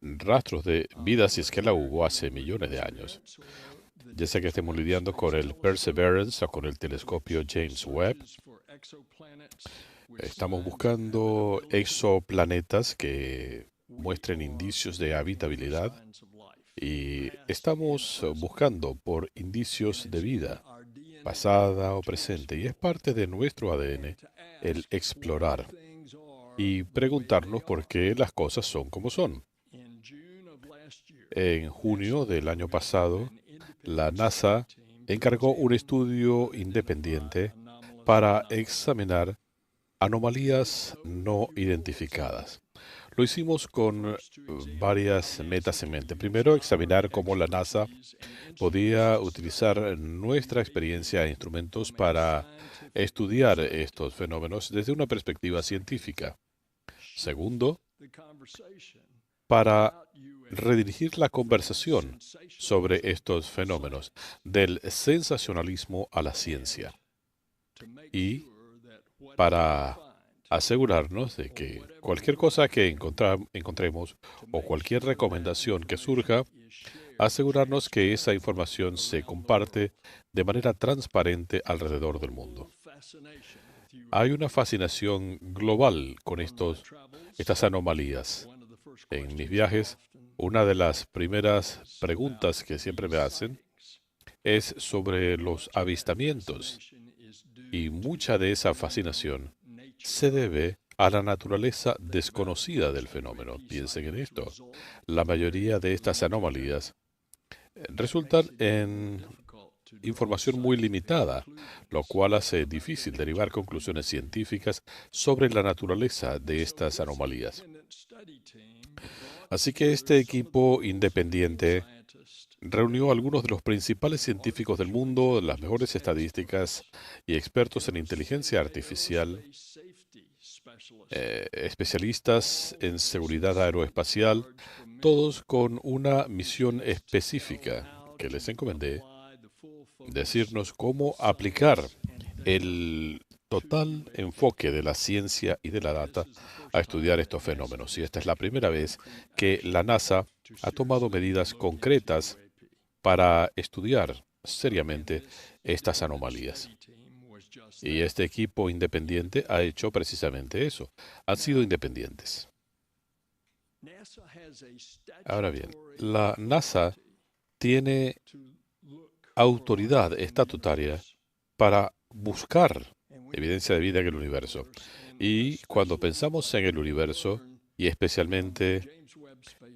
rastros de vida si es que la hubo hace millones de años. Ya sea que estemos lidiando con el Perseverance o con el telescopio James Webb, estamos buscando exoplanetas que muestren indicios de habitabilidad y estamos buscando por indicios de vida, pasada o presente, y es parte de nuestro ADN el explorar y preguntarnos por qué las cosas son como son. En junio del año pasado, la NASA encargó un estudio independiente para examinar anomalías no identificadas. Lo hicimos con varias metas en mente. Primero, examinar cómo la NASA podía utilizar nuestra experiencia e instrumentos para estudiar estos fenómenos desde una perspectiva científica. Segundo, para redirigir la conversación sobre estos fenómenos del sensacionalismo a la ciencia y para asegurarnos de que cualquier cosa que encontremos o cualquier recomendación que surja, asegurarnos que esa información se comparte de manera transparente alrededor del mundo. Hay una fascinación global con estas anomalías. En mis viajes, una de las primeras preguntas que siempre me hacen es sobre los avistamientos, y mucha de esa fascinación se debe a la naturaleza desconocida del fenómeno. Piensen en esto. La mayoría de estas anomalías resultan en información muy limitada, lo cual hace difícil derivar conclusiones científicas sobre la naturaleza de estas anomalías. Así que este equipo independiente reunió a algunos de los principales científicos del mundo, las mejores estadísticas y expertos en inteligencia artificial, especialistas en seguridad aeroespacial, todos con una misión específica que les encomendé: decirnos cómo aplicar el total enfoque de la ciencia y de la data a estudiar estos fenómenos. Y esta es la primera vez que la NASA ha tomado medidas concretas para estudiar seriamente estas anomalías. Y este equipo independiente ha hecho precisamente eso. Han sido independientes. Ahora bien, la NASA tiene autoridad estatutaria para buscar evidencia de vida en el universo. Y cuando pensamos en el universo, y especialmente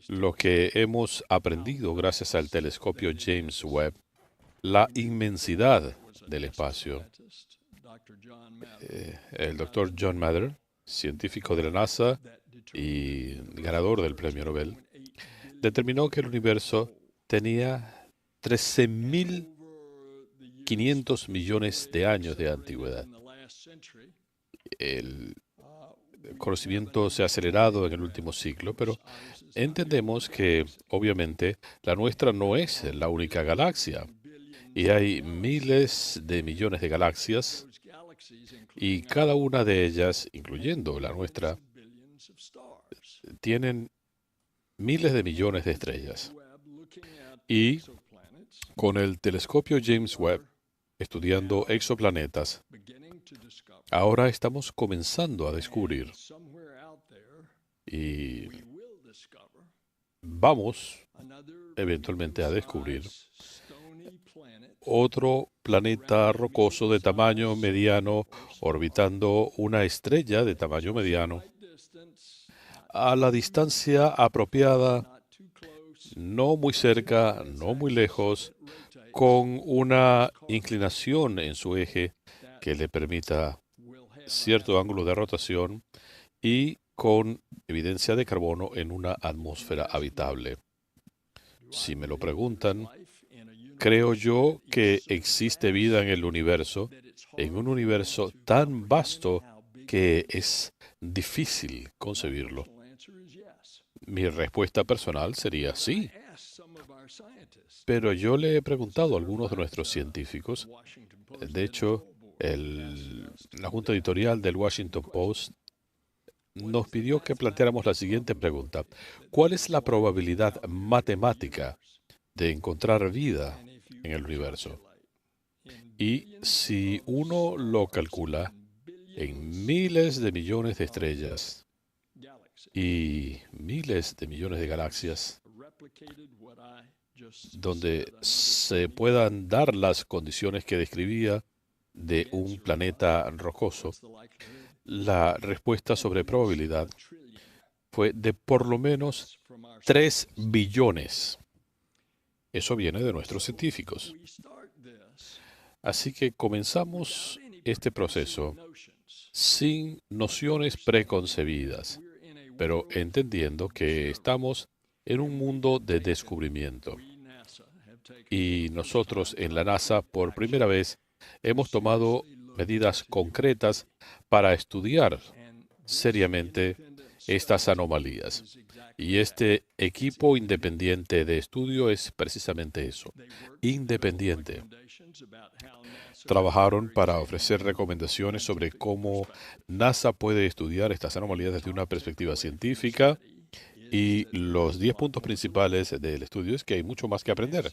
lo que hemos aprendido gracias al telescopio James Webb, la inmensidad del espacio, el doctor John Mather, científico de la NASA y ganador del premio Nobel, determinó que el universo tenía 13.500 millones de años de antigüedad. El conocimiento se ha acelerado en el último siglo, pero entendemos que, obviamente, la nuestra no es la única galaxia. Y hay miles de millones de galaxias, y cada una de ellas, incluyendo la nuestra, tienen miles de millones de estrellas. Y con el telescopio James Webb, estudiando exoplanetas, ahora estamos comenzando a descubrir, y vamos eventualmente a descubrir, otro planeta rocoso de tamaño mediano orbitando una estrella de tamaño mediano a la distancia apropiada, no muy cerca, no muy lejos, con una inclinación en su eje que le permita cierto ángulo de rotación y con evidencia de carbono en una atmósfera habitable. Si me lo preguntan, creo yo que existe vida en el universo, en un universo tan vasto que es difícil concebirlo. Mi respuesta personal sería sí, pero yo le he preguntado a algunos de nuestros científicos. De hecho, la junta editorial del Washington Post nos pidió que planteáramos la siguiente pregunta. ¿Cuál es la probabilidad matemática de encontrar vida en el universo? Y si uno lo calcula en miles de millones de estrellas y miles de millones de galaxias, donde se puedan dar las condiciones que describía de un planeta rocoso, la respuesta sobre probabilidad fue de por lo menos 3 billones. Eso viene de nuestros científicos. Así que comenzamos este proceso sin nociones preconcebidas, pero entendiendo que estamos en un mundo de descubrimiento. Y nosotros en la NASA, por primera vez, hemos tomado medidas concretas para estudiar seriamente estas anomalías. Y este equipo independiente de estudio es precisamente eso, independiente. Trabajaron para ofrecer recomendaciones sobre cómo NASA puede estudiar estas anomalías desde una perspectiva científica, y los 10 puntos principales del estudio es que hay mucho más que aprender.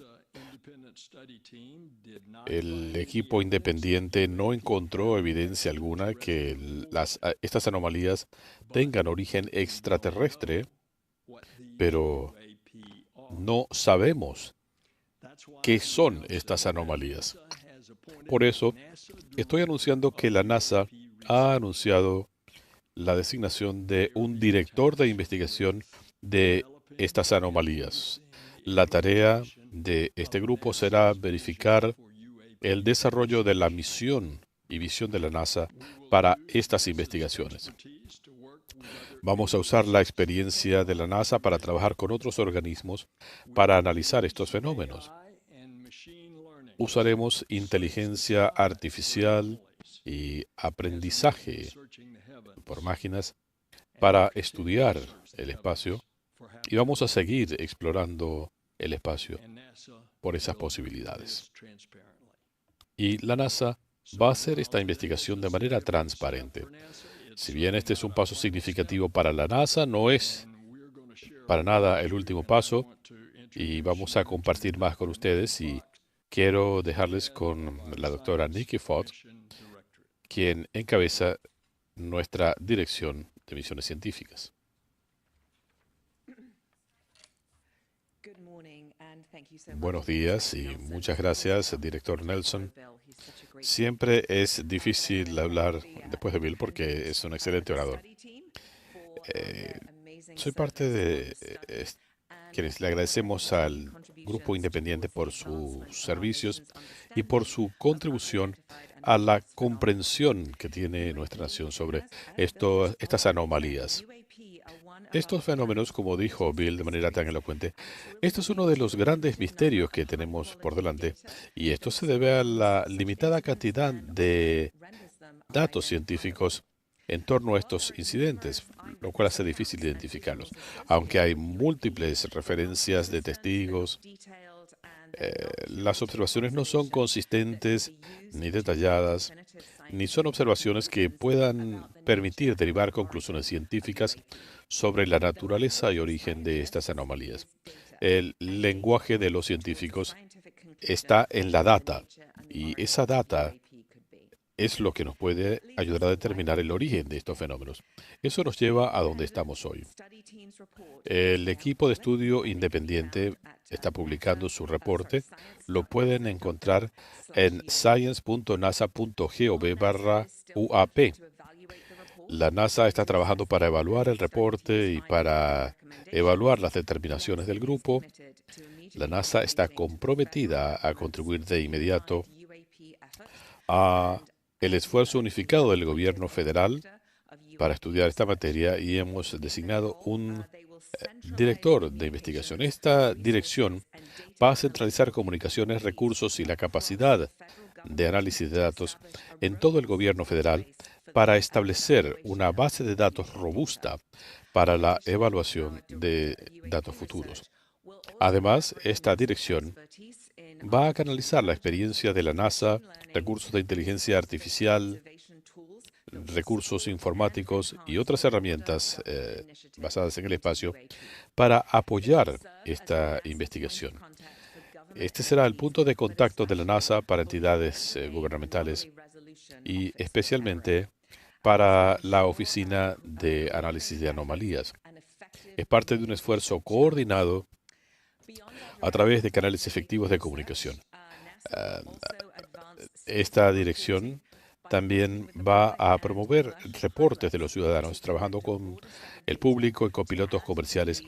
El equipo independiente no encontró evidencia alguna que estas anomalías tengan origen extraterrestre, pero no sabemos qué son estas anomalías. Por eso, estoy anunciando que la NASA ha anunciado la designación de un director de investigación de estas anomalías. La tarea de este grupo será verificar el desarrollo de la misión y visión de la NASA para estas investigaciones. Vamos a usar la experiencia de la NASA para trabajar con otros organismos para analizar estos fenómenos. Usaremos inteligencia artificial y aprendizaje por máquinas para estudiar el espacio, y vamos a seguir explorando el espacio por esas posibilidades. Y la NASA va a hacer esta investigación de manera transparente. Si bien este es un paso significativo para la NASA, no es para nada el último paso, y vamos a compartir más con ustedes, y quiero dejarles con la doctora Nikki Fox, quien encabeza nuestra dirección de misiones científicas. Buenos días y muchas gracias, director Nelson. Siempre es difícil hablar después de Bill porque es un excelente orador. Soy parte de quienes le agradecemos al grupo independiente por sus servicios y por su contribución a la comprensión que tiene nuestra nación sobre estas anomalías. Estos fenómenos, como dijo Bill de manera tan elocuente, esto es uno de los grandes misterios que tenemos por delante, y esto se debe a la limitada cantidad de datos científicos en torno a estos incidentes, lo cual hace difícil identificarlos. Aunque hay múltiples referencias de testigos, las observaciones no son consistentes ni detalladas, ni son observaciones que puedan permitir derivar conclusiones científicas sobre la naturaleza y origen de estas anomalías. El lenguaje de los científicos está en la data, y esa data es lo que nos puede ayudar a determinar el origen de estos fenómenos. Eso nos lleva a donde estamos hoy. El equipo de estudio independiente está publicando su reporte. Lo pueden encontrar en science.nasa.gov/UAP. La NASA está trabajando para evaluar el reporte y para evaluar las determinaciones del grupo. La NASA está comprometida a contribuir de inmediato a el esfuerzo unificado del gobierno federal para estudiar esta materia, y hemos designado un director de investigación. Esta dirección va a centralizar comunicaciones, recursos y la capacidad de análisis de datos en todo el gobierno federal para establecer una base de datos robusta para la evaluación de datos futuros. Además, esta dirección va a canalizar la experiencia de la NASA, recursos de inteligencia artificial, recursos informáticos y otras herramientas basadas en el espacio para apoyar esta investigación. Este será el punto de contacto de la NASA para entidades gubernamentales y especialmente para la Oficina de Análisis de Anomalías. Es parte de un esfuerzo coordinado a través de canales efectivos de comunicación. Ah, Esta dirección también va a promover reportes de los ciudadanos, trabajando con el público y con pilotos comerciales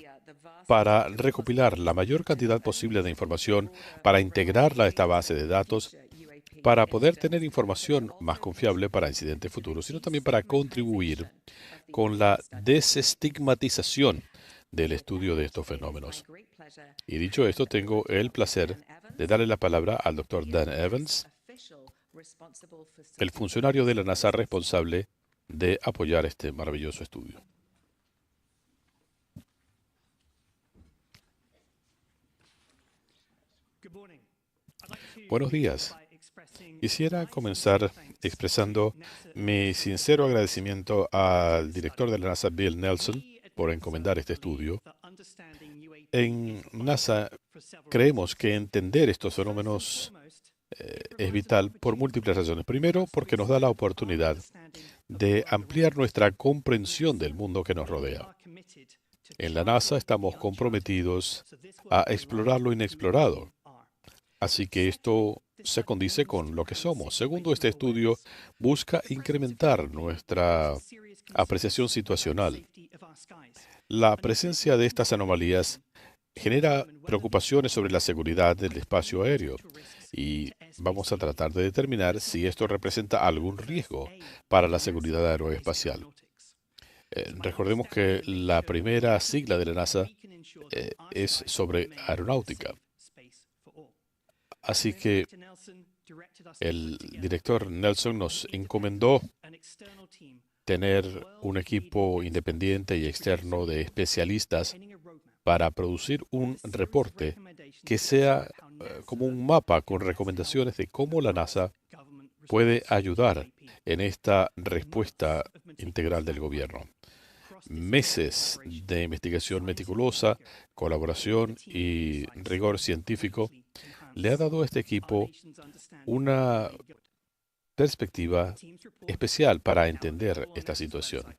para recopilar la mayor cantidad posible de información, para integrarla a esta base de datos, para poder tener información más confiable para incidentes futuros, sino también para contribuir con la desestigmatización del estudio de estos fenómenos. Y dicho esto, tengo el placer de darle la palabra al Dr. Dan Evans, el funcionario de la NASA responsable de apoyar este maravilloso estudio. Buenos días. Quisiera comenzar expresando mi sincero agradecimiento al director de la NASA, Bill Nelson, por encomendar este estudio. En NASA creemos que entender estos fenómenos es vital por múltiples razones. Primero, porque nos da la oportunidad de ampliar nuestra comprensión del mundo que nos rodea. En la NASA estamos comprometidos a explorar lo inexplorado. Así que esto se condice con lo que somos. Segundo, este estudio busca incrementar nuestra apreciación situacional. La presencia de estas anomalías genera preocupaciones sobre la seguridad del espacio aéreo y vamos a tratar de determinar si esto representa algún riesgo para la seguridad aeroespacial. Recordemos que la primera sigla de la NASA es sobre aeronáutica. Así que el director Nelson nos encomendó tener un equipo independiente y externo de especialistas para producir un reporte que sea como un mapa con recomendaciones de cómo la NASA puede ayudar en esta respuesta integral del gobierno. Meses de investigación meticulosa, colaboración y rigor científico le ha dado a este equipo una perspectiva especial para entender esta situación.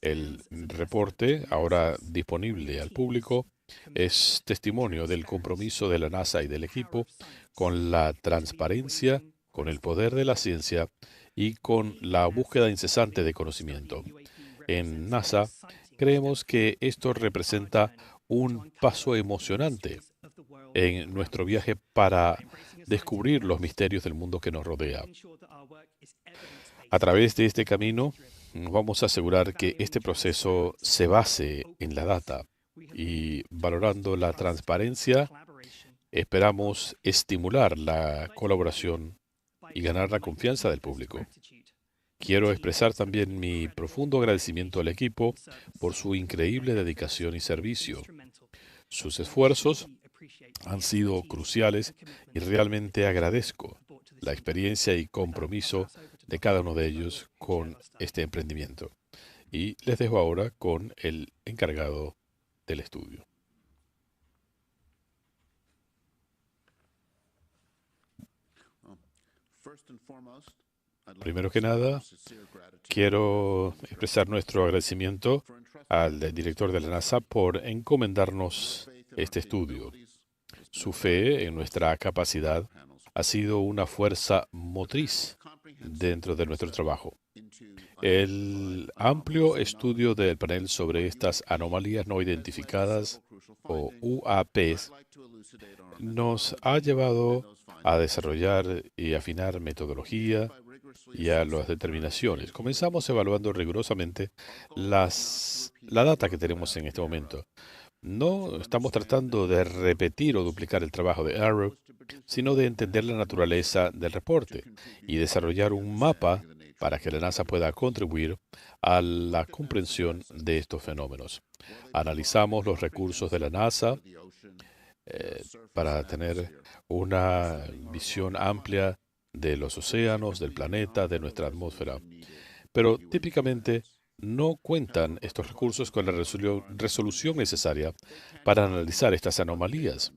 El reporte, ahora disponible al público, es testimonio del compromiso de la NASA y del equipo con la transparencia, con el poder de la ciencia y con la búsqueda incesante de conocimiento. En NASA, creemos que esto representa un paso emocionante en nuestro viaje para descubrir los misterios del mundo que nos rodea. A través de este camino, vamos a asegurar que este proceso se base en la data y valorando la transparencia, esperamos estimular la colaboración y ganar la confianza del público. Quiero expresar también mi profundo agradecimiento al equipo por su increíble dedicación y servicio. Sus esfuerzos han sido cruciales y realmente agradezco la experiencia y compromiso de cada uno de ellos con este emprendimiento. Y les dejo ahora con el encargado del estudio. Primero que nada, quiero expresar nuestro agradecimiento al director de la NASA por encomendarnos este estudio. Su fe en nuestra capacidad ha sido una fuerza motriz dentro de nuestro trabajo. El amplio estudio del panel sobre estas anomalías no identificadas, o UAPs, nos ha llevado a desarrollar y afinar metodología y a las determinaciones. Comenzamos evaluando rigurosamente la data que tenemos en este momento. No estamos tratando de repetir o duplicar el trabajo de Arrow, sino de entender la naturaleza del reporte y desarrollar un mapa para que la NASA pueda contribuir a la comprensión de estos fenómenos. Analizamos los recursos de la NASA para tener una visión amplia de los océanos, del planeta, de nuestra atmósfera. pero típicamente no cuentan estos recursos con la resolución necesaria para analizar estas anomalías.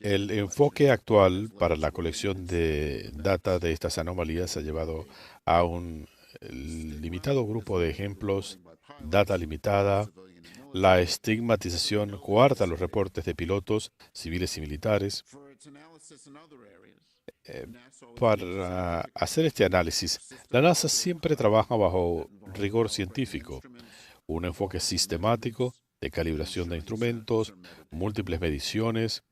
El enfoque actual para la colección de data de estas anomalías ha llevado a un limitado grupo de ejemplos, data limitada, la estigmatización cuarta los reportes de pilotos civiles y militares. Eh, para hacer este análisis, la NASA siempre trabaja bajo rigor científico, un enfoque sistemático de calibración de instrumentos, múltiples mediciones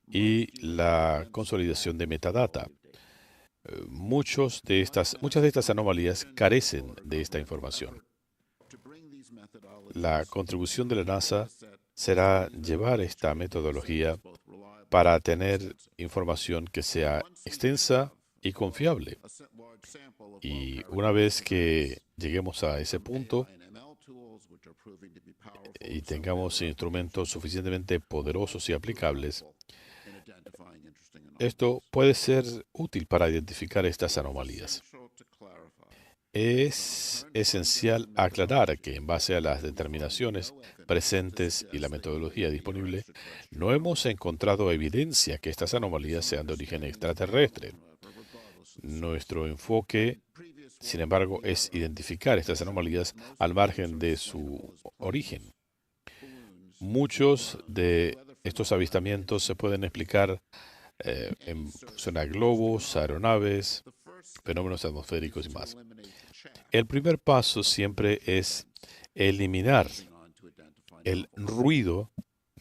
y la consolidación de metadata. Muchas de estas anomalías carecen de esta información. La contribución de la NASA será llevar esta metodología para tener información que sea extensa y confiable. Y una vez que lleguemos a ese punto y tengamos instrumentos suficientemente poderosos y aplicables, esto puede ser útil para identificar estas anomalías. Es esencial aclarar que en base a las determinaciones presentes y la metodología disponible, no hemos encontrado evidencia que estas anomalías sean de origen extraterrestre. Nuestro enfoque, sin embargo, es identificar estas anomalías al margen de su origen. Muchos de estos avistamientos se pueden explicar en función a globos, aeronaves, fenómenos atmosféricos y más. El primer paso siempre es eliminar el ruido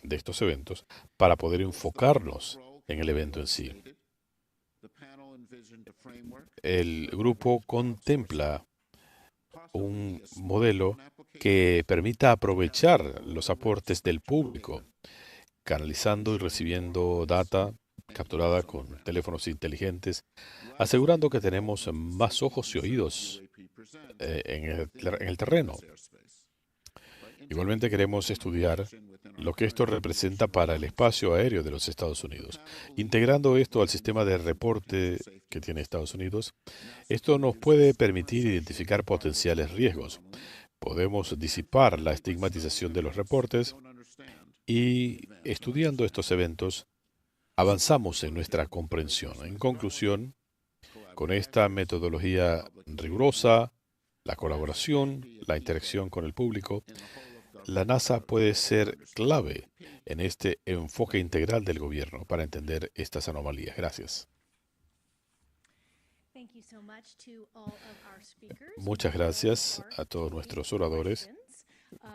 de estos eventos para poder enfocarnos en el evento en sí. El grupo contempla un modelo que permita aprovechar los aportes del público, canalizando y recibiendo data capturada con teléfonos inteligentes, asegurando que tenemos más ojos y oídos en el terreno. Igualmente queremos estudiar lo que esto representa para el espacio aéreo de los Estados Unidos. Integrando esto al sistema de reporte que tiene Estados Unidos, esto nos puede permitir identificar potenciales riesgos. Podemos disipar la estigmatización de los reportes y, estudiando estos eventos, avanzamos en nuestra comprensión. En conclusión, con esta metodología rigurosa, la colaboración, la interacción con el público, la NASA puede ser clave en este enfoque integral del gobierno para entender estas anomalías. Gracias. Muchas gracias a todos nuestros oradores.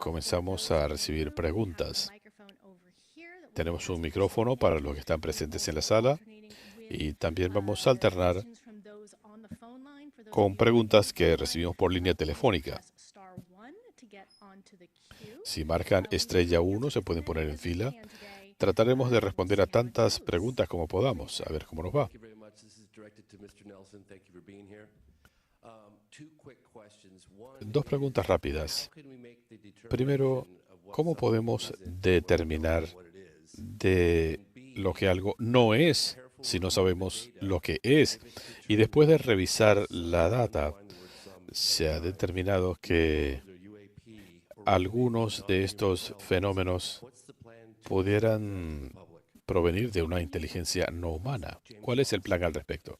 Comenzamos a recibir preguntas. Tenemos un micrófono para los que están presentes en la sala y también vamos a alternar con preguntas que recibimos por línea telefónica. Si marcan estrella 1, se pueden poner en fila. Trataremos de responder a tantas preguntas como podamos, a ver cómo nos va. Dos preguntas rápidas. Primero, ¿cómo podemos determinar de lo que algo no es si no sabemos lo que es? Y después de revisar la data, se ha determinado que algunos de estos fenómenos pudieran provenir de una inteligencia no humana. ¿Cuál es el plan al respecto?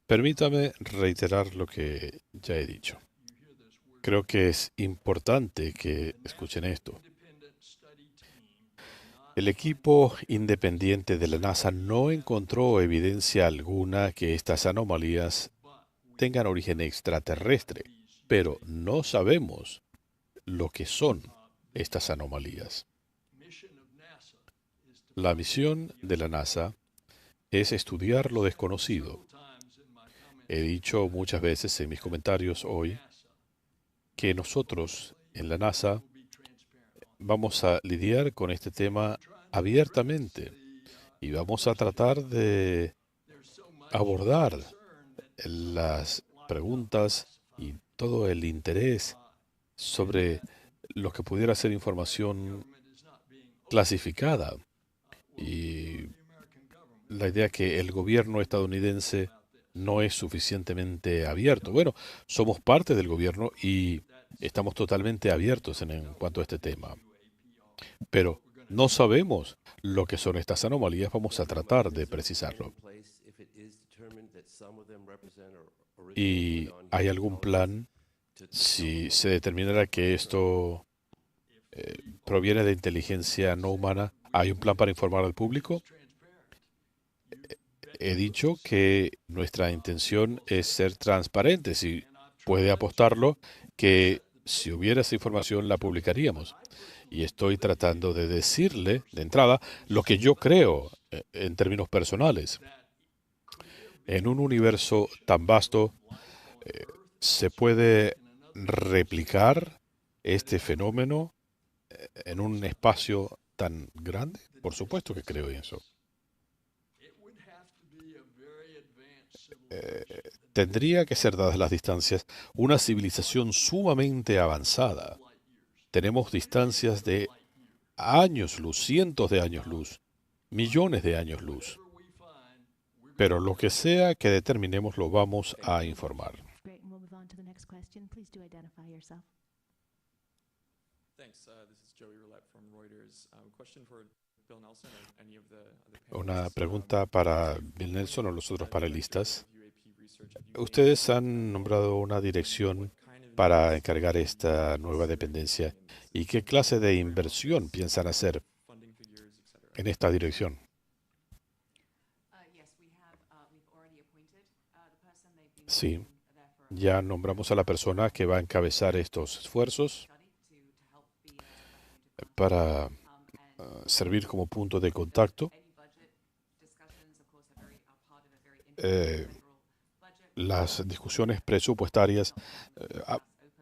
Permítame reiterar lo que ya he dicho. Creo que es importante que escuchen esto. El equipo independiente de la NASA no encontró evidencia alguna que estas anomalías tengan origen extraterrestre, pero no sabemos lo que son estas anomalías. La misión de la NASA es estudiar lo desconocido. He dicho muchas veces en mis comentarios hoy que nosotros en la NASA vamos a lidiar con este tema abiertamente y vamos a tratar de abordar las preguntas y todo el interés sobre lo que pudiera ser información clasificada y la idea que el gobierno estadounidense no es suficientemente abierto. Bueno, somos parte del gobierno y estamos totalmente abiertos en cuanto a este tema, pero no sabemos lo que son estas anomalías. Vamos a tratar de precisarlo. ¿Y hay algún plan si se determinara que esto proviene de inteligencia no humana? ¿Hay un plan para informar al público? He dicho que nuestra intención es ser transparentes y puede apostarlo que si hubiera esa información la publicaríamos. Y estoy tratando de decirle de entrada lo que yo creo en términos personales. En un universo tan vasto, ¿se puede replicar este fenómeno en un espacio tan grande? Por supuesto que creo en eso. Tendría que ser, dadas las distancias, una civilización sumamente avanzada. Tenemos distancias de años luz, cientos de años luz, millones de años luz. Pero lo que sea que determinemos lo vamos a informar. Una pregunta para Bill Nelson o los otros panelistas. Ustedes han nombrado una dirección para encargar esta nueva dependencia. ¿Y qué clase de inversión piensan hacer en esta dirección? Sí, ya nombramos a la persona que va a encabezar estos esfuerzos para servir como punto de contacto. Las discusiones presupuestarias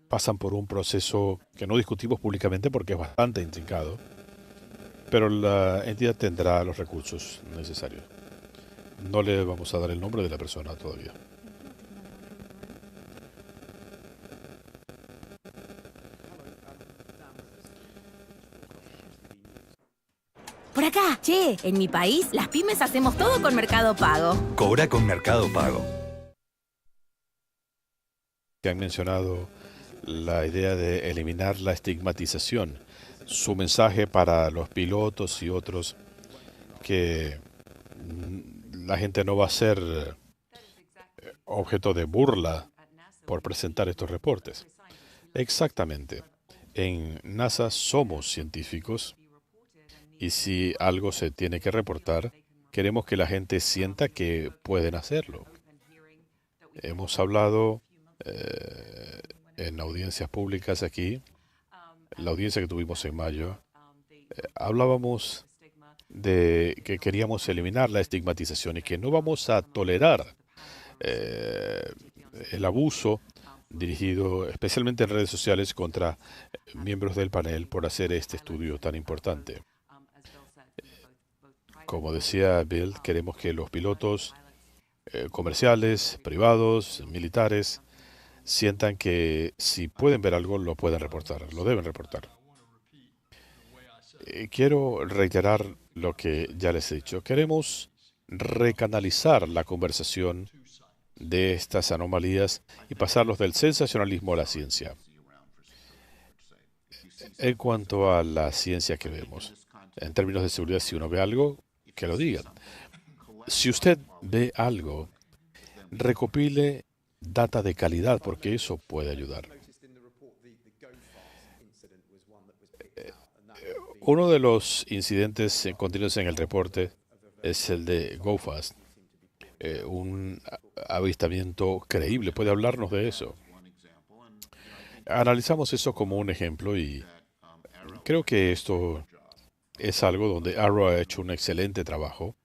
pasan por un proceso que no discutimos públicamente porque es bastante intrincado, pero la entidad tendrá los recursos necesarios. No le vamos a dar el nombre de la persona todavía. Por acá, che, en mi país las pymes hacemos todo con Mercado Pago. Cobra con Mercado Pago. Que han mencionado la idea de eliminar la estigmatización. Su mensaje para los pilotos y otros, que la gente no va a ser objeto de burla por presentar estos reportes. Exactamente. En NASA somos científicos y si algo se tiene que reportar, queremos que la gente sienta que pueden hacerlo. Hemos hablado en audiencias públicas aquí, la audiencia que tuvimos en mayo, hablábamos de que queríamos eliminar la estigmatización y que no vamos a tolerar el abuso dirigido especialmente en redes sociales contra miembros del panel por hacer este estudio tan importante. Como decía Bill, queremos que los pilotos comerciales, privados, militares, sientan que si pueden ver algo, lo pueden reportar, lo deben reportar. Quiero reiterar lo que ya les he dicho. Queremos recanalizar la conversación de estas anomalías y pasarlos del sensacionalismo a la ciencia. En cuanto a la ciencia que vemos, en términos de seguridad, si uno ve algo, que lo digan. Si usted ve algo, recopile data de calidad, porque eso puede ayudar. Uno de los incidentes contenidos en el reporte es el de GoFast, un avistamiento creíble. ¿Puede hablarnos de eso? Analizamos eso como un ejemplo y creo que esto es algo donde Arrow ha hecho un excelente trabajo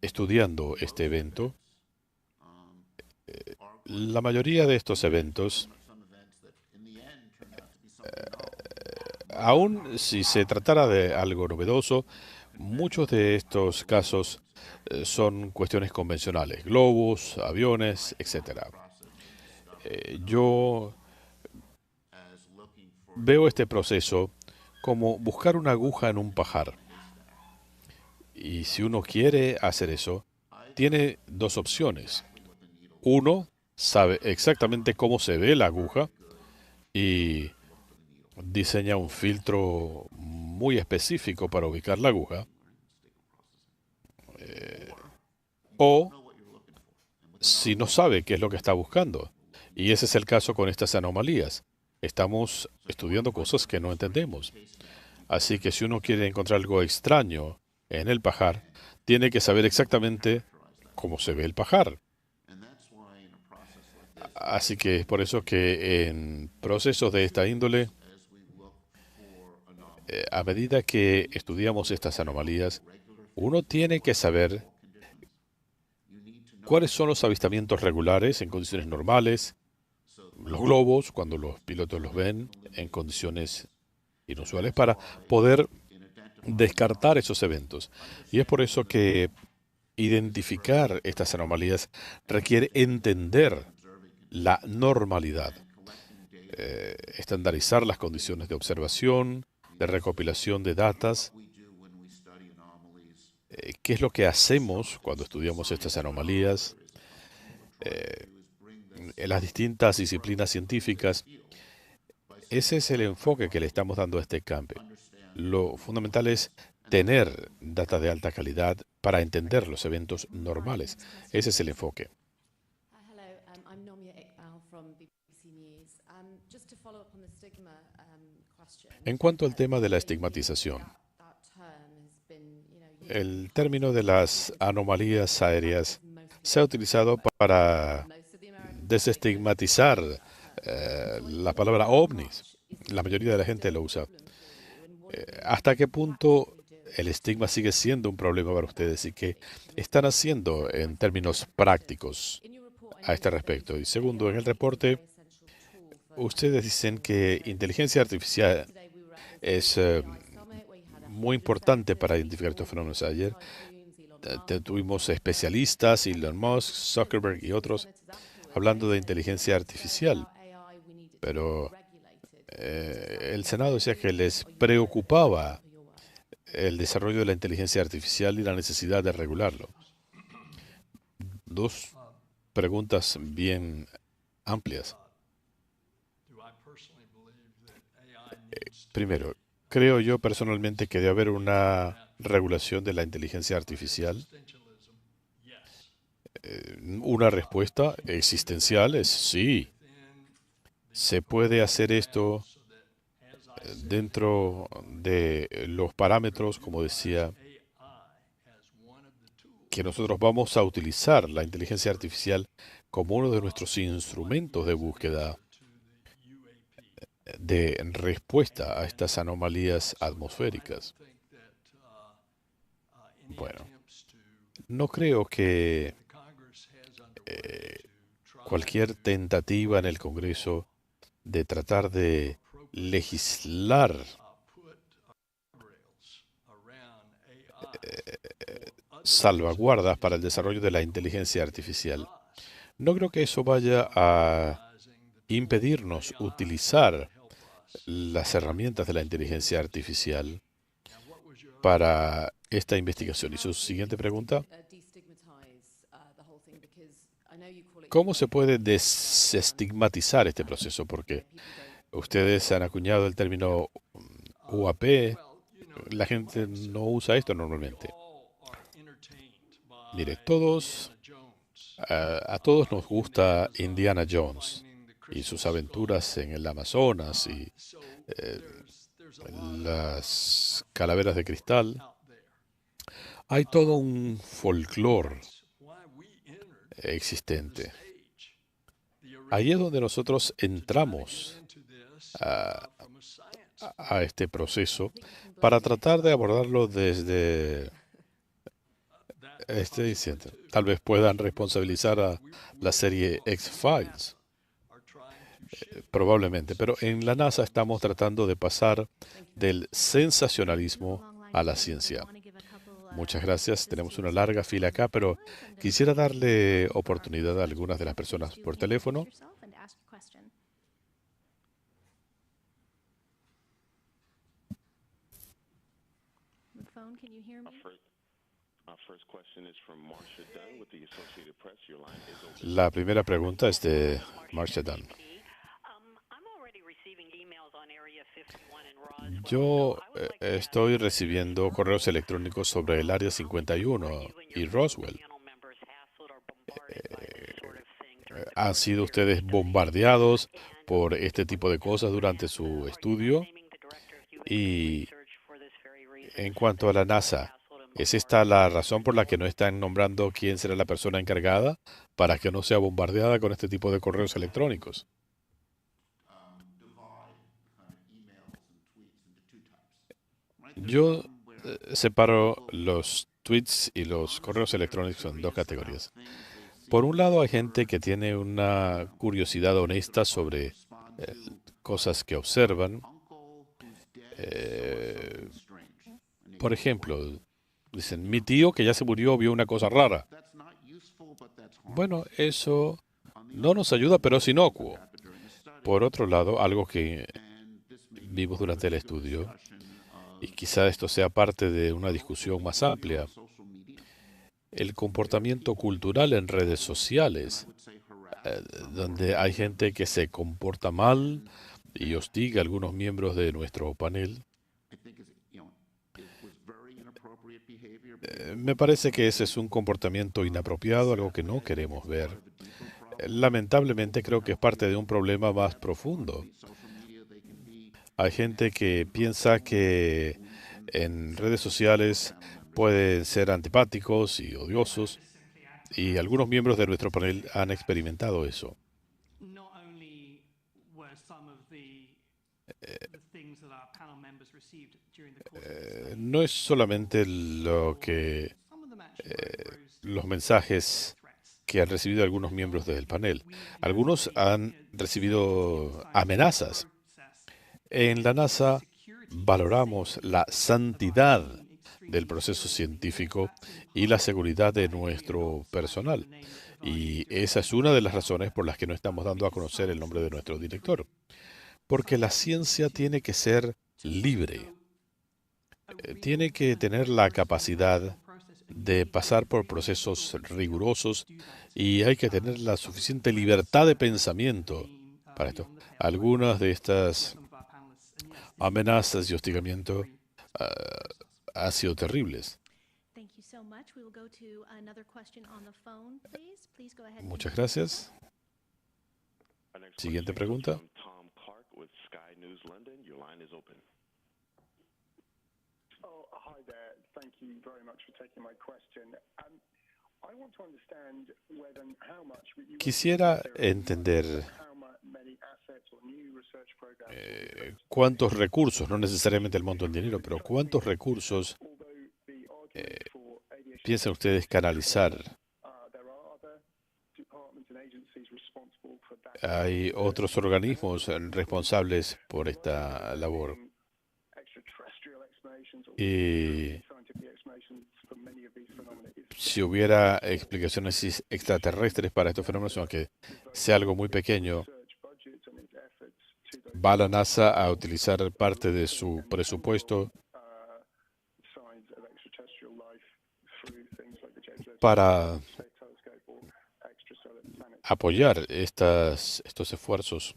estudiando este evento. La mayoría de estos eventos, aun si se tratara de algo novedoso, muchos de estos casos son cuestiones convencionales, globos, aviones, etc. Yo veo este proceso como buscar una aguja en un pajar. Y si uno quiere hacer eso, tiene dos opciones. Uno sabe exactamente cómo se ve la aguja y diseña un filtro muy específico para ubicar la aguja. O si no sabe qué es lo que está buscando. Y ese es el caso con estas anomalías. Estamos estudiando cosas que no entendemos. Así que si uno quiere encontrar algo extraño en el pajar, tiene que saber exactamente cómo se ve el pajar. Así que es por eso que en procesos de esta índole, a medida que estudiamos estas anomalías, uno tiene que saber cuáles son los avistamientos regulares en condiciones normales, los globos, cuando los pilotos los ven en condiciones inusuales, para poder descartar esos eventos. Y es por eso que identificar estas anomalías requiere entender la normalidad, estandarizar las condiciones de observación, de recopilación de datos. ¿Qué es lo que hacemos cuando estudiamos estas anomalías? En las distintas disciplinas científicas, ese es el enfoque que le estamos dando a este campo. Lo fundamental es tener data de alta calidad para entender los eventos normales. Ese es el enfoque. En cuanto al tema de la estigmatización, el término de las anomalías aéreas se ha utilizado para desestigmatizar la palabra ovnis. La mayoría de la gente lo usa. ¿Hasta qué punto el estigma sigue siendo un problema para ustedes y qué están haciendo en términos prácticos a este respecto? Y segundo, en el reporte, ustedes dicen que inteligencia artificial es muy importante para identificar estos fenómenos. Ayer tuvimos especialistas, Elon Musk, Zuckerberg y otros, hablando de inteligencia artificial. Pero el Senado decía que les preocupaba el desarrollo de la inteligencia artificial y la necesidad de regularlo. Dos preguntas bien amplias. Primero, creo yo personalmente que debe haber una regulación de la inteligencia artificial. Una respuesta existencial es sí. Se puede hacer esto dentro de los parámetros, como decía, que nosotros vamos a utilizar la inteligencia artificial como uno de nuestros instrumentos de búsqueda de respuesta a estas anomalías atmosféricas. Bueno, no creo que cualquier tentativa en el Congreso de tratar de legislar salvaguardas para el desarrollo de la inteligencia artificial, no creo que eso vaya a impedirnos utilizar las herramientas de la inteligencia artificial para esta investigación. Y su siguiente pregunta: ¿cómo se puede desestigmatizar este proceso? Porque ustedes han acuñado el término UAP. La gente no usa esto normalmente. Mire, a todos nos gusta Indiana Jones y sus aventuras en el Amazonas y las calaveras de cristal. Hay todo un folclore existente. Ahí es donde nosotros entramos a este proceso para tratar de abordarlo desde diciendo. Tal vez puedan responsabilizar a la serie X-Files. Probablemente, pero en la NASA estamos tratando de pasar del sensacionalismo a la ciencia. Muchas gracias. Tenemos una larga fila acá, pero quisiera darle oportunidad a algunas de las personas por teléfono. La primera pregunta es de Marcia Dunn. Yo estoy recibiendo correos electrónicos sobre el Área 51 y Roswell. ¿Han sido ustedes bombardeados por este tipo de cosas durante su estudio? Y en cuanto a la NASA, ¿es esta la razón por la que no están nombrando quién será la persona encargada para que no sea bombardeada con este tipo de correos electrónicos? Yo separo los tweets y los correos electrónicos en dos categorías. Por un lado, hay gente que tiene una curiosidad honesta sobre eh, cosas que observan. Eh, por ejemplo, dicen, mi tío que ya se murió vio una cosa rara. Bueno, eso no nos ayuda, pero es inocuo. Por otro lado, algo que vimos durante el estudio, y quizá esto sea parte de una discusión más amplia, el comportamiento cultural en redes sociales, donde hay gente que se comporta mal y hostiga a algunos miembros de nuestro panel. Me parece que ese es un comportamiento inapropiado, algo que no queremos ver. Lamentablemente creo que es parte de un problema más profundo. Hay gente que piensa que en redes sociales pueden ser antipáticos y odiosos, y algunos miembros de nuestro panel han experimentado eso. No es solamente los mensajes que han recibido algunos miembros del panel. Algunos han recibido amenazas. En la NASA valoramos la santidad del proceso científico y la seguridad de nuestro personal. Y esa es una de las razones por las que no estamos dando a conocer el nombre de nuestro director. Porque la ciencia tiene que ser libre. Tiene que tener la capacidad de pasar por procesos rigurosos y hay que tener la suficiente libertad de pensamiento para esto. Algunas de estas amenazas y hostigamiento han sido terribles. Muchas gracias. Siguiente pregunta. Quisiera entender cuántos recursos, no necesariamente el monto en dinero, pero cuántos recursos piensan ustedes canalizar. Hay otros organismos responsables por esta labor. Y si hubiera explicaciones extraterrestres para estos fenómenos, aunque sea algo muy pequeño, ¿va la NASA a utilizar parte de su presupuesto para apoyar estos esfuerzos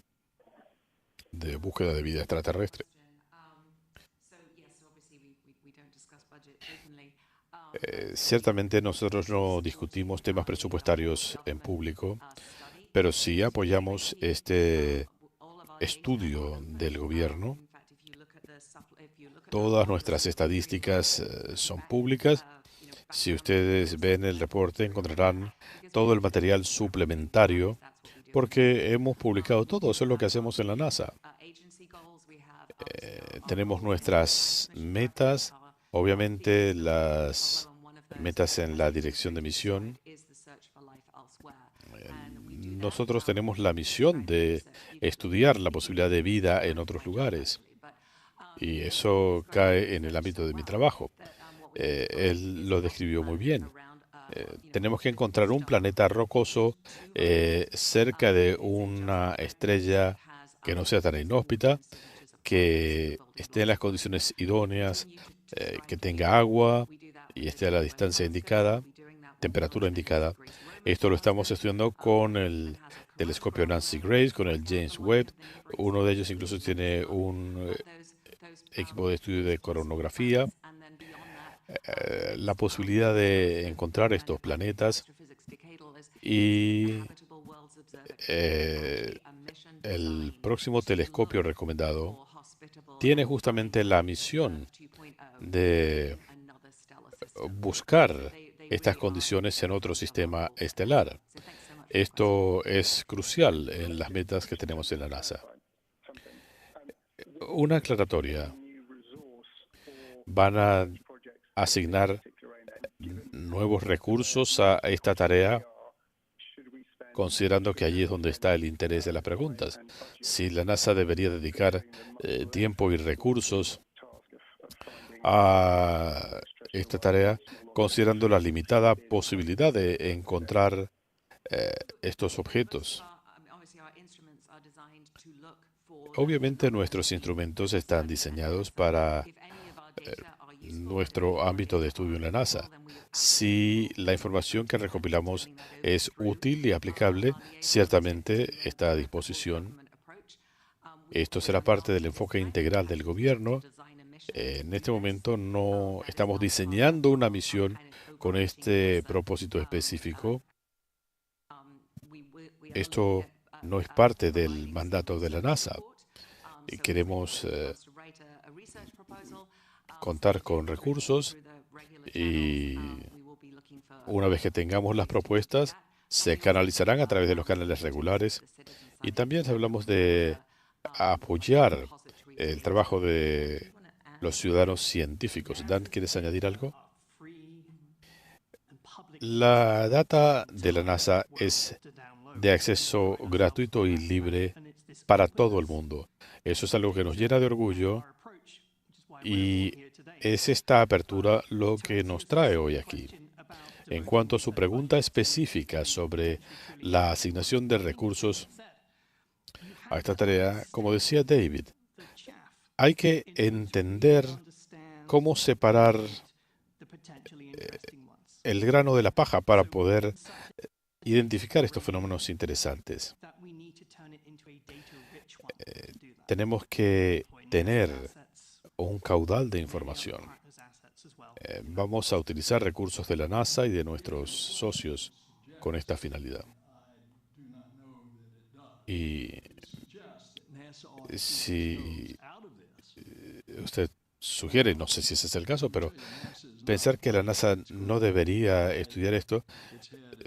de búsqueda de vida extraterrestre? Ciertamente nosotros no discutimos temas presupuestarios en público, pero sí apoyamos este estudio del gobierno. Todas nuestras estadísticas son públicas. Si ustedes ven el reporte, encontrarán todo el material suplementario, porque hemos publicado todo. Eso es lo que hacemos en la NASA. Tenemos nuestras metas, obviamente las metas en la dirección de misión. Nosotros tenemos la misión de estudiar la posibilidad de vida en otros lugares. Y eso cae en el ámbito de mi trabajo. él lo describió muy bien. Tenemos que encontrar un planeta rocoso cerca de una estrella que no sea tan inhóspita, que esté en las condiciones idóneas, que tenga agua y esté a la distancia indicada, temperatura indicada. Esto lo estamos estudiando con el telescopio Nancy Grace, con el James Webb. Uno de ellos incluso tiene un equipo de estudio de coronografía. La posibilidad de encontrar estos planetas y eh, el próximo telescopio recomendado tiene justamente la misión de buscar estas condiciones en otro sistema estelar. Esto es crucial en las metas que tenemos en la NASA. Una aclaratoria. Van a asignar nuevos recursos a esta tarea, considerando que allí es donde está el interés de las preguntas. Si la NASA debería dedicar tiempo y recursos a esta tarea, considerando la limitada posibilidad de encontrar estos objetos. Obviamente nuestros instrumentos están diseñados para nuestro ámbito de estudio en la NASA. Si la información que recopilamos es útil y aplicable, ciertamente está a disposición. Esto será parte del enfoque integral del gobierno. En este momento no estamos diseñando una misión con este propósito específico. Esto no es parte del mandato de la NASA. Y queremos contar con recursos y una vez que tengamos las propuestas, se canalizarán a través de los canales regulares. Y también hablamos de apoyar el trabajo de los ciudadanos científicos. Dan, ¿quieres añadir algo? La data de la NASA es de acceso gratuito y libre para todo el mundo. Eso es algo que nos llena de orgullo y es esta apertura lo que nos trae hoy aquí. En cuanto a su pregunta específica sobre la asignación de recursos a esta tarea, como decía David, hay que entender cómo separar el grano de la paja para poder identificar estos fenómenos interesantes. Tenemos que tener un caudal de información. Vamos a utilizar recursos de la NASA y de nuestros socios con esta finalidad. Y si usted sugiere, no sé si ese es el caso, pero pensar que la NASA no debería estudiar esto,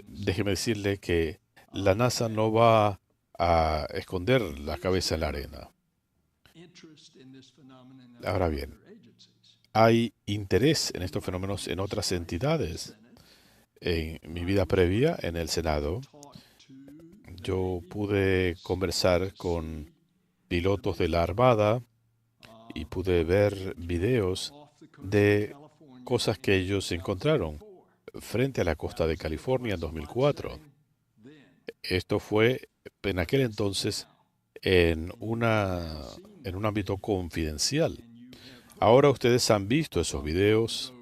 déjeme decirle que la NASA no va a esconder la cabeza en la arena. Ahora bien, hay interés en estos fenómenos en otras entidades. En mi vida previa en el Senado, yo pude conversar con pilotos de la Armada y pude ver videos de cosas que ellos encontraron frente a la costa de California en 2004. Esto fue en aquel entonces en un ámbito confidencial. Ahora ustedes han visto esos videos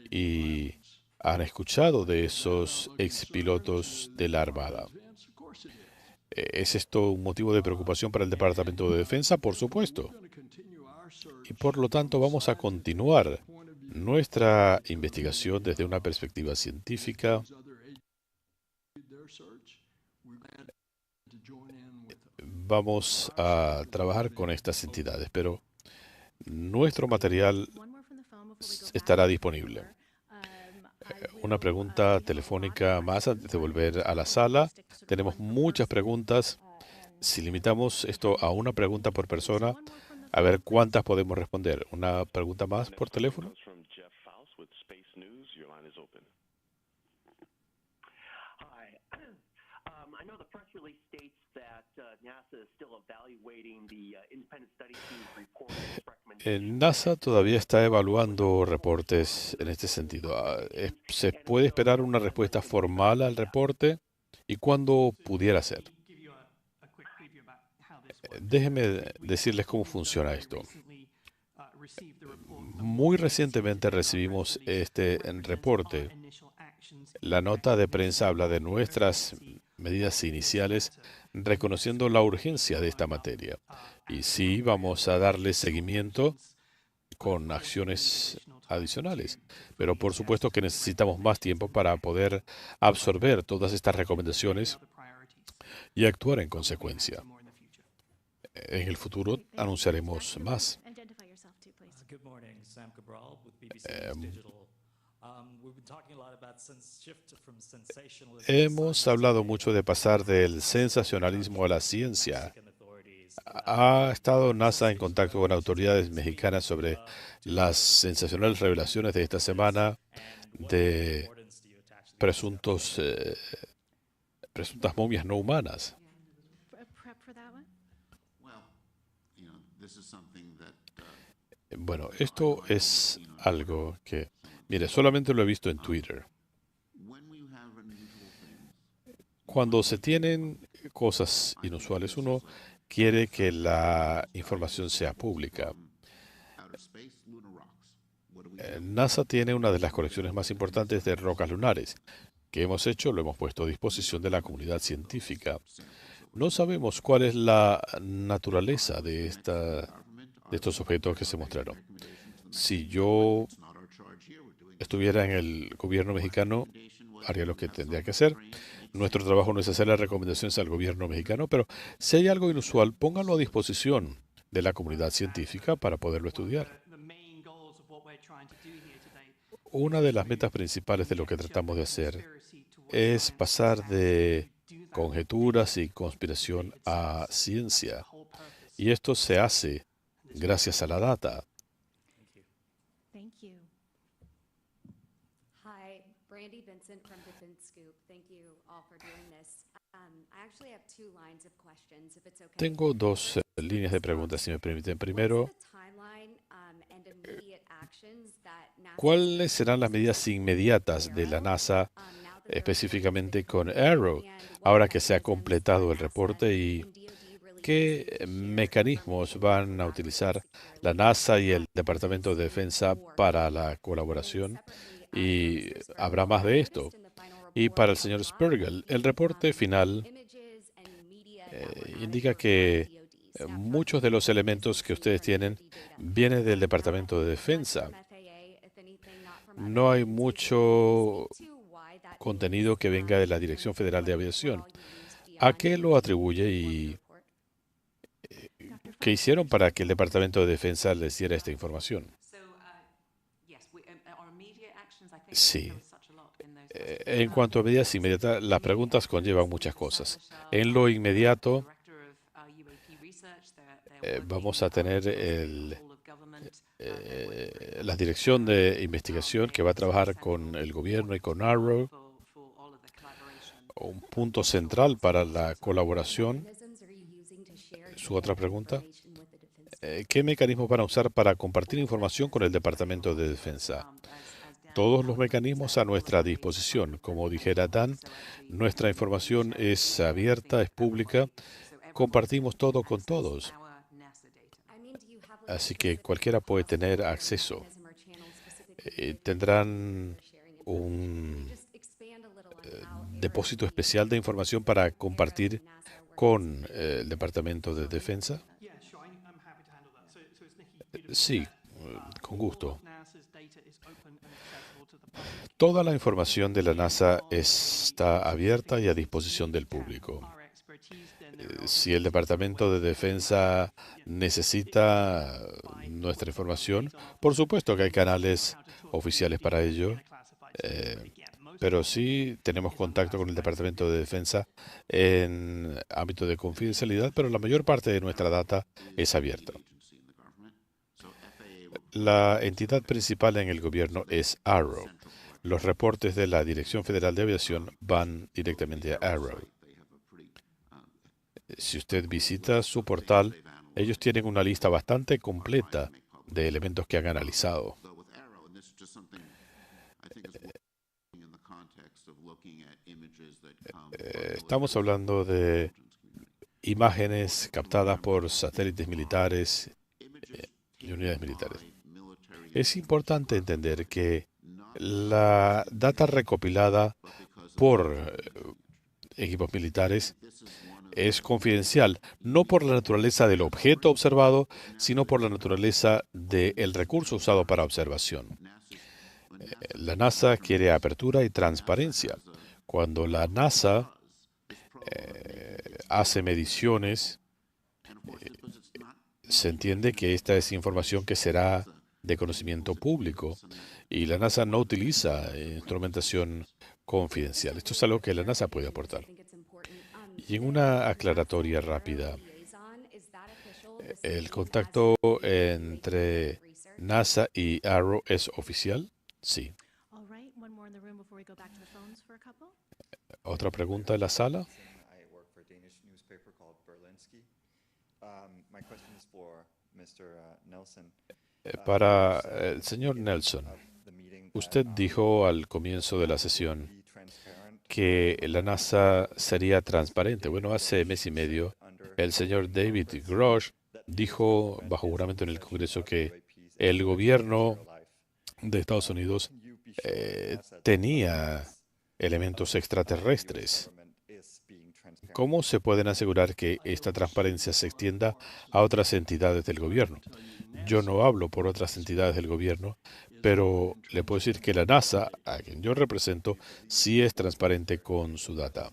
y han escuchado de esos expilotos de la Armada. ¿Es esto un motivo de preocupación para el Departamento de Defensa? Por supuesto. Y por lo tanto vamos a continuar nuestra investigación desde una perspectiva científica. Vamos a trabajar con estas entidades, pero nuestro material estará disponible. Una pregunta telefónica más antes de volver a la sala. Tenemos muchas preguntas. Si limitamos esto a una pregunta por persona, a ver cuántas podemos responder. ¿Una pregunta más por teléfono? NASA todavía está evaluando reportes en este sentido. ¿Se puede esperar una respuesta formal al reporte? ¿Y cuándo pudiera ser? Déjenme decirles cómo funciona esto. Muy recientemente recibimos este reporte. La nota de prensa habla de nuestras medidas iniciales reconociendo la urgencia de esta materia. Y sí, vamos a darle seguimiento con acciones adicionales. Pero por supuesto que necesitamos más tiempo para poder absorber todas estas recomendaciones y actuar en consecuencia. En el futuro anunciaremos más. Good morning, Sam Cabral with BBC News Digital. We've been talking a lot about shift from sensationalism to Hemos science hablado today. mucho de pasar del sensacionalismo a la ciencia. ¿Ha estado NASA en contacto con autoridades mexicanas sobre las sensacionales revelaciones de esta semana de presuntas momias no humanas? Bueno, esto es algo que, mire, solamente lo he visto en Twitter. Cuando se tienen cosas inusuales, uno quiere que la información sea pública. NASA tiene una de las colecciones más importantes de rocas lunares. ¿Qué hemos hecho? Lo hemos puesto a disposición de la comunidad científica. No sabemos cuál es la naturaleza de estos objetos que se mostraron. Si yo estuviera en el gobierno mexicano, haría lo que tendría que hacer. Nuestro trabajo no es hacer las recomendaciones al gobierno mexicano, pero si hay algo inusual, pónganlo a disposición de la comunidad científica para poderlo estudiar. Una de las metas principales de lo que tratamos de hacer es pasar de conjeturas y conspiración a ciencia. Y esto se hace gracias a la data. Hi, Brandy Vincent from Defense Scoop. Thank you all for doing this. I actually have two lines of questions, if it's okay. Tengo dos líneas de preguntas, si me permiten. Primero, What's the timeline and immediate actions that NASA ¿cuáles serán las medidas inmediatas de la NASA, específicamente con Arrow, ahora que se ha completado el reporte? ¿Y qué mecanismos van a utilizar la NASA y el Departamento de Defensa para la colaboración? Y habrá más de esto. Y para el señor Spergel, el reporte final indica que muchos de los elementos que ustedes tienen vienen del Departamento de Defensa. No hay mucho contenido que venga de la Dirección Federal de Aviación. ¿A qué lo atribuye y qué hicieron para que el Departamento de Defensa les diera esta información? Sí. En cuanto a medidas inmediatas, las preguntas conllevan muchas cosas. En lo inmediato, vamos a tener la dirección de investigación que va a trabajar con el gobierno y con Arrow, un punto central para la colaboración. Su otra pregunta, ¿qué mecanismos van a usar para compartir información con el Departamento de Defensa? Todos los mecanismos a nuestra disposición. Como dijera Dan, nuestra información es abierta, es pública. Compartimos todo con todos. Así que cualquiera puede tener acceso. Tendrán un depósito especial de información para compartir con el Departamento de Defensa. Sí, con gusto. Toda la información de la NASA está abierta y a disposición del público. Si el Departamento de Defensa necesita nuestra información, por supuesto que hay canales oficiales para ello, pero sí tenemos contacto con el Departamento de Defensa en ámbito de confidencialidad, pero la mayor parte de nuestra data es abierta. La entidad principal en el gobierno es Arrow. Los reportes de la Dirección Federal de Aviación van directamente a Arrow. Si usted visita su portal, ellos tienen una lista bastante completa de elementos que han analizado. Estamos hablando de imágenes captadas por satélites militares y unidades militares. Es importante entender que la data recopilada por equipos militares es confidencial, no por la naturaleza del objeto observado, sino por la naturaleza del recurso usado para observación. La NASA quiere apertura y transparencia. Cuando la NASA hace mediciones, se entiende que esta es información que será de conocimiento público y la NASA no utiliza instrumentación confidencial. Esto es algo que la NASA puede aportar. Y en una aclaratoria rápida, ¿el contacto entre NASA y AARO es oficial? Sí. ¿Otra pregunta en la sala? Para el señor Nelson, usted dijo al comienzo de la sesión que la NASA sería transparente. Bueno, hace mes y medio, el señor David Grosh dijo bajo juramento en el Congreso que el gobierno de Estados Unidos tenía elementos extraterrestres. ¿Cómo se pueden asegurar que esta transparencia se extienda a otras entidades del gobierno? Yo no hablo por otras entidades del gobierno, pero le puedo decir que la NASA, a quien yo represento, sí es transparente con su data.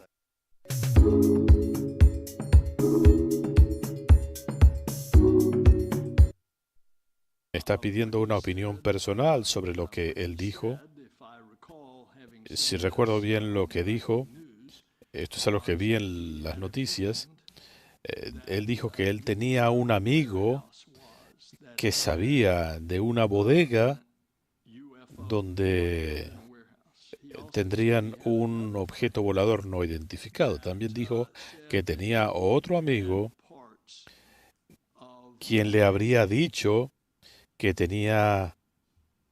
Está pidiendo una opinión personal sobre lo que él dijo. Si recuerdo bien lo que dijo, esto es algo que vi en las noticias. Él dijo que él tenía un amigo que sabía de una bodega donde tendrían un objeto volador no identificado. También dijo que tenía otro amigo quien le habría dicho que tenía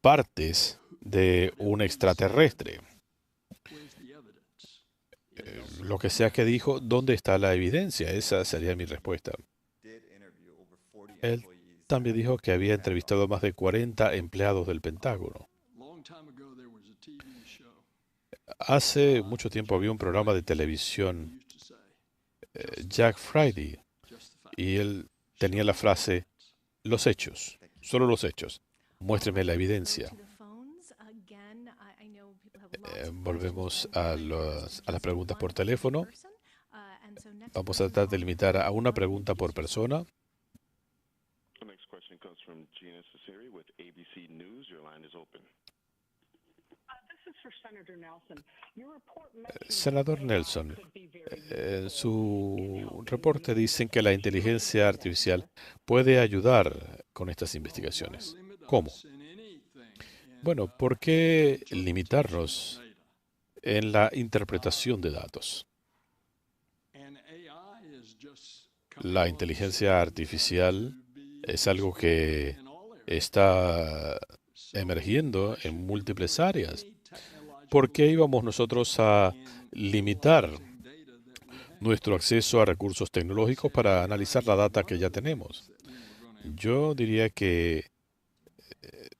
partes de un extraterrestre. Lo que sea que dijo, ¿dónde está la evidencia? Esa sería mi respuesta. Él también dijo que había entrevistado a más de 40 empleados del Pentágono. Hace mucho tiempo había un programa de televisión, Jack Friday, y él tenía la frase, los hechos, solo los hechos, muéstreme la evidencia. Volvemos a las preguntas por teléfono. Vamos a tratar de limitar a una pregunta por persona. Senador Nelson, en su reporte dicen que la inteligencia artificial puede ayudar con estas investigaciones. ¿Cómo? Bueno, ¿por qué limitarnos en la interpretación de datos? La inteligencia artificial es algo que está emergiendo en múltiples áreas. ¿Por qué íbamos nosotros a limitar nuestro acceso a recursos tecnológicos para analizar la data que ya tenemos? Yo diría que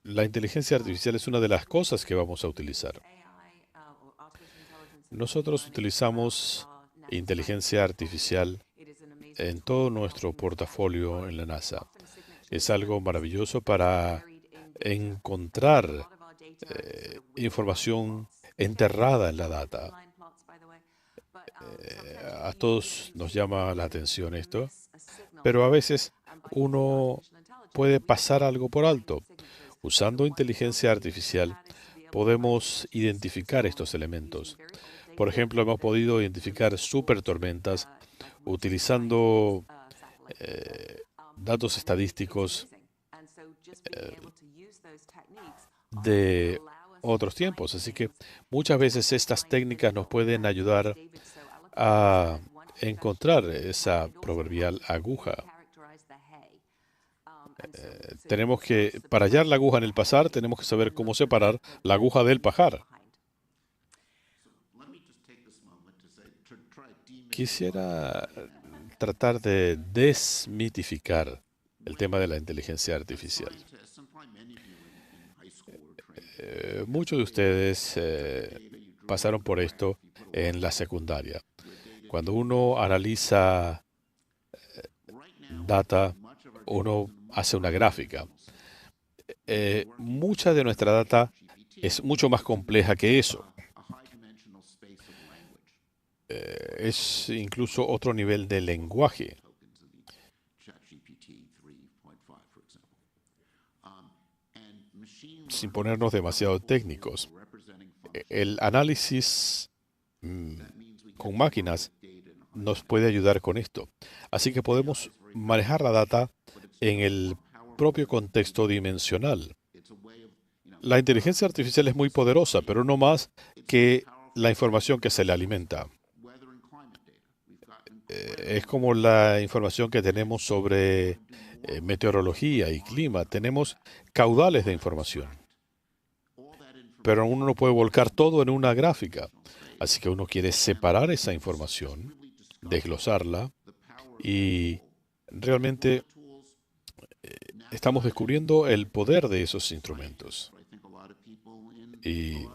la inteligencia artificial es una de las cosas que vamos a utilizar. Nosotros utilizamos inteligencia artificial en todo nuestro portafolio en la NASA. Es algo maravilloso para encontrar información enterrada en la data. A todos nos llama la atención esto, pero a veces uno puede pasar algo por alto. Usando inteligencia artificial podemos identificar estos elementos. Por ejemplo, hemos podido identificar supertormentas utilizando datos estadísticos de otros tiempos. Así que muchas veces estas técnicas nos pueden ayudar a encontrar esa proverbial aguja. Tenemos que, para hallar la aguja en el pasar, tenemos que saber cómo separar la aguja del pajar. Quisiera tratar de desmitificar el tema de la inteligencia artificial. Muchos de ustedes pasaron por esto en la secundaria. Cuando uno analiza data, uno hace una gráfica. Mucha de nuestra data es mucho más compleja que eso. Es incluso otro nivel de lenguaje. Sin ponernos demasiado técnicos, el análisis con máquinas nos puede ayudar con esto. Así que podemos manejar la data en el propio contexto dimensional. La inteligencia artificial es muy poderosa, pero no más que la información que se le alimenta. Es como la información que tenemos sobre meteorología y clima. Tenemos caudales de información. Pero uno no puede volcar todo en una gráfica. Así que uno quiere separar esa información, desglosarla, y realmente estamos descubriendo el poder de esos instrumentos. Y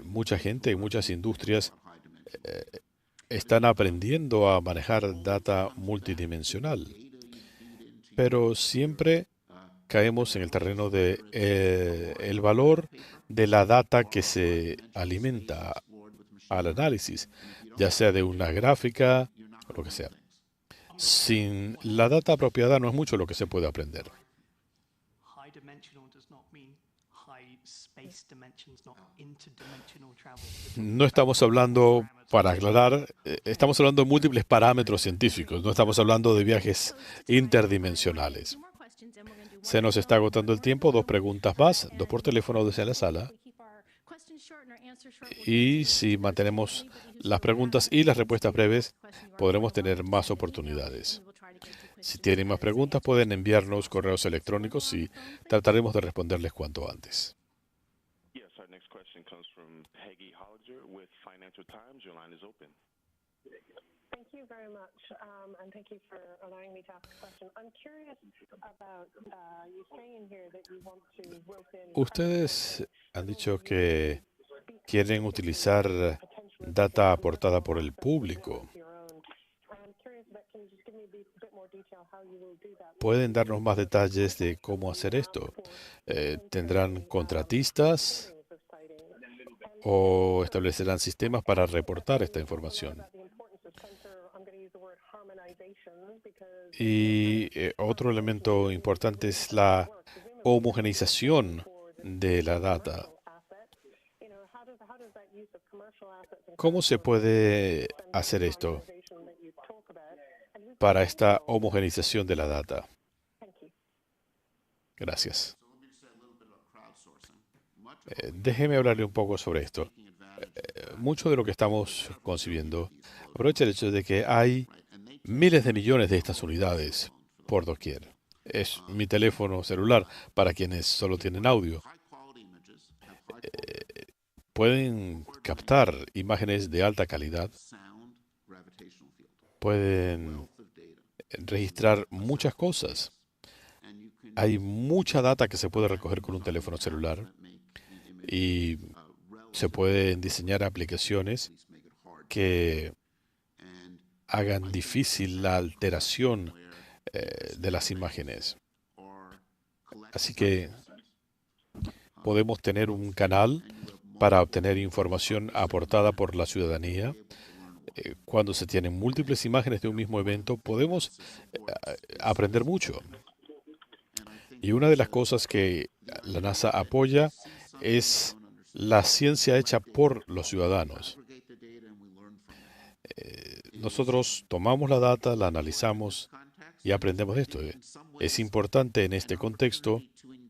mucha gente en muchas industrias están aprendiendo a manejar data multidimensional. Pero siempre caemos en el terreno de el valor de la data que se alimenta al análisis, ya sea de una gráfica o lo que sea. Sin la data apropiada no es mucho lo que se puede aprender. No estamos hablando, para aclarar, estamos hablando de múltiples parámetros científicos, no estamos hablando de viajes interdimensionales. Se nos está agotando el tiempo, 2 preguntas más, 2 por teléfono desde la sala. Y si mantenemos las preguntas y las respuestas breves, podremos tener más oportunidades. Si tienen más preguntas, pueden enviarnos correos electrónicos y trataremos de responderles cuanto antes. Thank you very much, and thank you for allowing me to ask a question. I'm curious about you saying in here that you want to rope in. Ustedes han dicho que quieren utilizar data aportada por el público. ¿Pueden darnos más detalles de cómo hacer esto? ¿Tendrán contratistas o establecerán sistemas para reportar esta información? Y otro elemento importante es la homogeneización de la data. ¿Cómo se puede hacer esto para esta homogeneización de la data? Gracias. Déjeme hablarle un poco sobre esto. Mucho de lo que estamos concibiendo aprovecha el hecho de que hay miles de millones de estas unidades por doquier. Es mi teléfono celular para quienes solo tienen audio. Pueden captar imágenes de alta calidad. Pueden registrar muchas cosas. Hay mucha data que se puede recoger con un teléfono celular y se pueden diseñar aplicaciones que hagan difícil la alteración de las imágenes. Así que podemos tener un canal para obtener información aportada por la ciudadanía. Cuando se tienen múltiples imágenes de un mismo evento, podemos aprender mucho. Y una de las cosas que la NASA apoya es la ciencia hecha por los ciudadanos. Nosotros tomamos la data, la analizamos y aprendemos de esto. Es importante en este contexto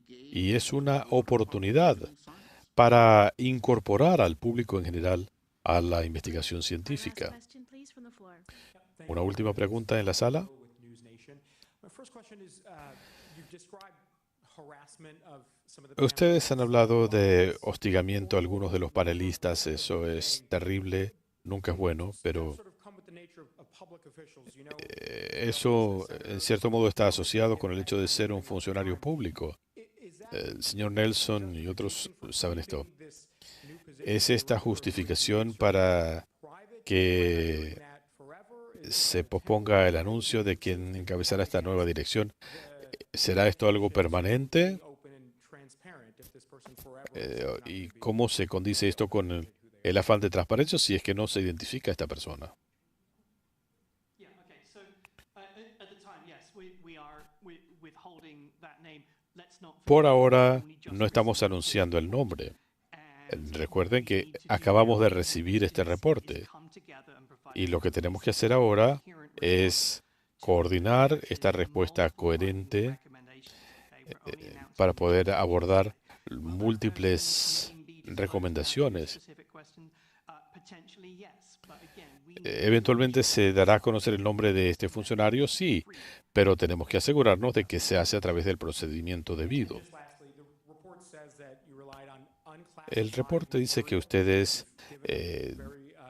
y es una oportunidad para incorporar al público en general a la investigación científica. Una última pregunta en la sala. Ustedes han hablado de hostigamiento a algunos de los panelistas. Eso es terrible, nunca es bueno, pero eso en cierto modo está asociado con el hecho de ser un funcionario público. El señor Nelson y otros saben esto. ¿Es esta justificación para que se posponga el anuncio de quien encabezará esta nueva dirección? ¿Será esto algo permanente? ¿Y cómo se condice esto con el afán de transparencia si es que no se identifica a esta persona? Por ahora no estamos anunciando el nombre. Recuerden que acabamos de recibir este reporte y lo que tenemos que hacer ahora es coordinar esta respuesta coherente para poder abordar múltiples recomendaciones. Eventualmente se dará a conocer el nombre de este funcionario, sí, pero tenemos que asegurarnos de que se hace a través del procedimiento debido. El reporte dice que ustedes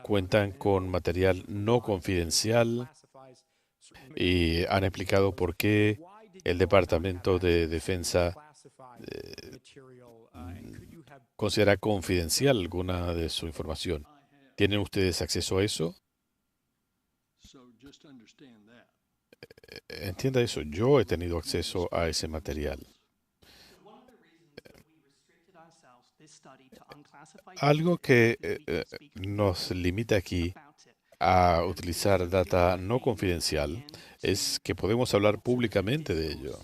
cuentan con material no confidencial y han explicado por qué el Departamento de Defensa considera confidencial alguna de su información. ¿Tienen ustedes acceso a eso? Entienda eso, yo he tenido acceso a ese material. Algo que nos limita aquí a utilizar data no confidencial es que podemos hablar públicamente de ello.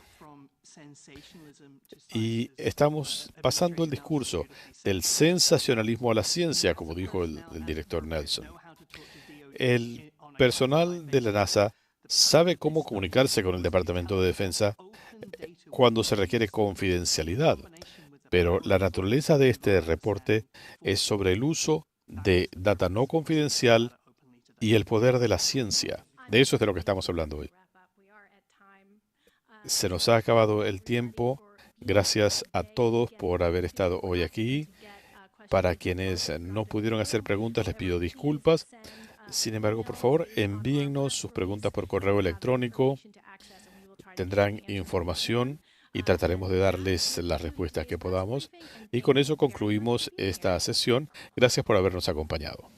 Y estamos pasando el discurso del sensacionalismo a la ciencia, como dijo el director Nelson. El personal de la NASA sabe cómo comunicarse con el Departamento de Defensa cuando se requiere confidencialidad, pero la naturaleza de este reporte es sobre el uso de data no confidencial y el poder de la ciencia. De eso es de lo que estamos hablando hoy. Se nos ha acabado el tiempo. Gracias a todos por haber estado hoy aquí. Para quienes no pudieron hacer preguntas, les pido disculpas. Sin embargo, por favor, envíennos sus preguntas por correo electrónico. Tendrán información y trataremos de darles las respuestas que podamos. Y con eso concluimos esta sesión. Gracias por habernos acompañado.